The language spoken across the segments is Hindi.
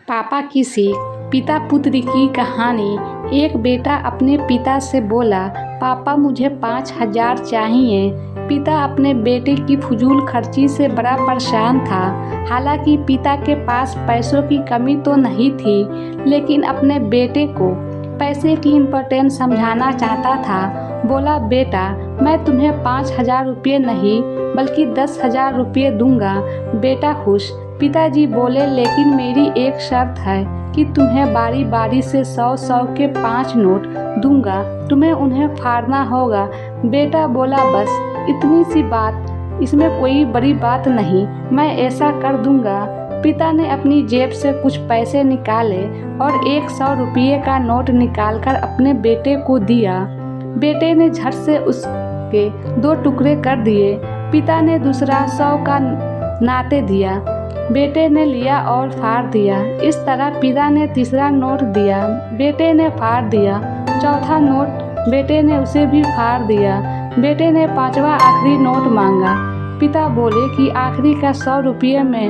पापा की सीख, पिता पुत्र की कहानी। एक बेटा अपने पिता से बोला, पापा मुझे 5,000 चाहिए। पिता अपने बेटे की फजूल खर्ची से बड़ा परेशान था। हालांकि पिता के पास पैसों की कमी तो नहीं थी, लेकिन अपने बेटे को पैसे की इम्पोर्टेंस समझाना चाहता था। बोला, बेटा मैं तुम्हें 5,000 रुपये नहीं बल्कि 10,000 रुपये दूंगा। बेटा खुश। पिताजी बोले, लेकिन मेरी एक शर्त है कि तुम्हें बारी बारी से 100-100 के 5 नोट दूंगा, तुम्हें उन्हें फाड़ना होगा। बेटा बोला, बस इतनी सी बात, इसमें कोई बड़ी बात नहीं, मैं ऐसा कर दूंगा। पिता ने अपनी जेब से कुछ पैसे निकाले और एक 100 रुपये का नोट निकालकर अपने बेटे को दिया। बेटे ने झट से उसके 2 टुकड़े कर दिए। पिता ने दूसरा 100 का नाते दिया। बेटे ने लिया और फाड़ दिया। इस तरह पिता ने तीसरा नोट दिया, बेटे ने फाड़ दिया। चौथा नोट बेटे ने उसे भी फाड़ दिया। बेटे ने 5वां आखिरी नोट मांगा। पिता बोले कि आखिरी का 100 रुपये मैं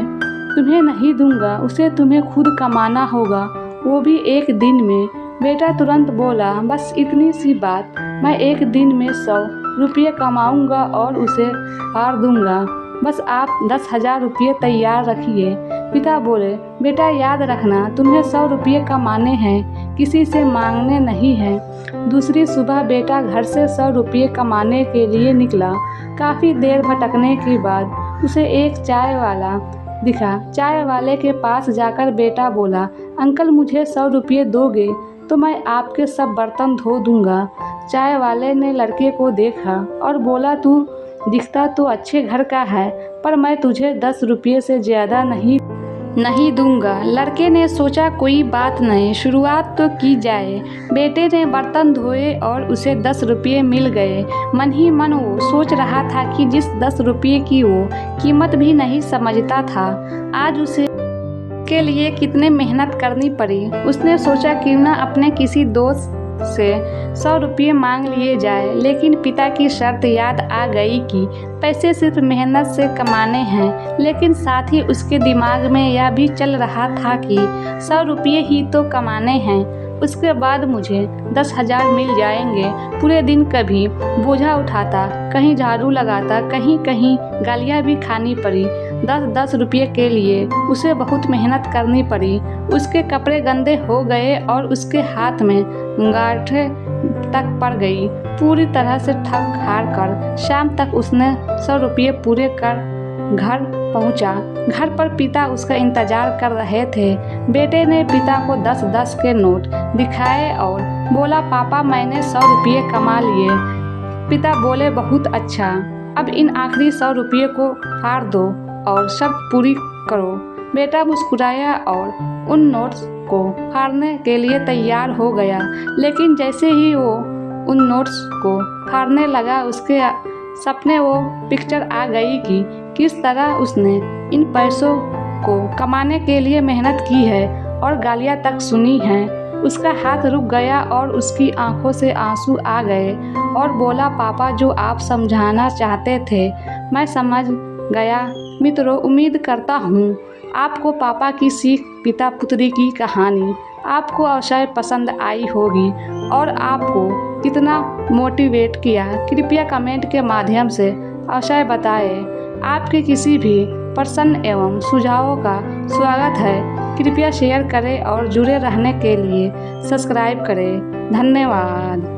तुम्हें नहीं दूंगा, उसे तुम्हें खुद कमाना होगा, वो भी एक दिन में। बेटा तुरंत बोला, बस इतनी सी बात, मैं एक दिन में 100 रुपये कमाऊंगा और उसे फाड़ दूंगा, बस आप 10,000 रुपये तैयार रखिए। पिता बोले, बेटा याद रखना, तुम्हें 100 रुपये कमाने हैं, किसी से मांगने नहीं हैं। दूसरी सुबह बेटा घर से 100 रुपये कमाने के लिए निकला। काफ़ी देर भटकने के बाद उसे एक चाय वाला दिखा। चाय वाले के पास जाकर बेटा बोला, अंकल मुझे 100 रुपये दोगे तो मैं आपके सब बर्तन धो दूंगा। चाय वाले ने लड़के को देखा और बोला, तू दिखता तो अच्छे घर का है, पर मैं तुझे 10 रुपये से ज़्यादा नहीं दूंगा। लड़के ने सोचा, कोई बात नहीं, शुरुआत तो की जाए। बेटे ने बर्तन धोए और उसे 10 रुपये मिल गए। मन ही मन वो सोच रहा था कि जिस 10 रुपये की वो कीमत भी नहीं समझता था, आज उसे के लिए कितने मेहनत करनी पड़ी। उसने सोचा क्यों ना अपने किसी दोस्त से 100 रुपये मांग लिए जाए, लेकिन पिता की शर्त याद आ गई कि पैसे सिर्फ मेहनत से कमाने हैं। लेकिन साथ ही उसके दिमाग में यह भी चल रहा था कि 100 रुपये ही तो कमाने हैं, उसके बाद मुझे 10,000 मिल जाएंगे। पूरे दिन कभी बोझा उठाता, कहीं झाड़ू लगाता, कहीं कहीं गालियाँ भी खानी पड़ी। 10-10 रुपये के लिए उसे बहुत मेहनत करनी पड़ी। उसके कपड़े गंदे हो गए और उसके हाथ में गांठें तक पड़ गई। पूरी तरह से थक हार कर शाम तक उसने 100 रुपये पूरे कर घर पहुंचा। घर पर पिता उसका इंतजार कर रहे थे। बेटे ने पिता को 10-10 के नोट दिखाए और बोला, पापा मैंने 100 रुपये कमा लिए। पिता बोले, बहुत अच्छा, अब इन आखिरी 100 रुपये को फाड़ दो और शर्त पूरी करो। बेटा मुस्कुराया और उन नोट्स को फाड़ने के लिए तैयार हो गया। लेकिन जैसे ही वो उन नोट्स को फाड़ने लगा, उसके सपने वो पिक्चर आ गई कि किस तरह उसने इन पैसों को कमाने के लिए मेहनत की है और गालियाँ तक सुनी हैं। उसका हाथ रुक गया और उसकी आंखों से आंसू आ गए और बोला, पापा जो आप समझाना चाहते थे मैं समझ गया। मित्रों, उम्मीद करता हूँ आपको पापा की सीख, पिता पुत्री की कहानी आपको अवश्य पसंद आई होगी और आपको कितना मोटिवेट किया, कृपया कमेंट के माध्यम से अवश्य बताएं। आपके किसी भी प्रश्न एवं सुझावों का स्वागत है। कृपया शेयर करें और जुड़े रहने के लिए सब्सक्राइब करें। धन्यवाद।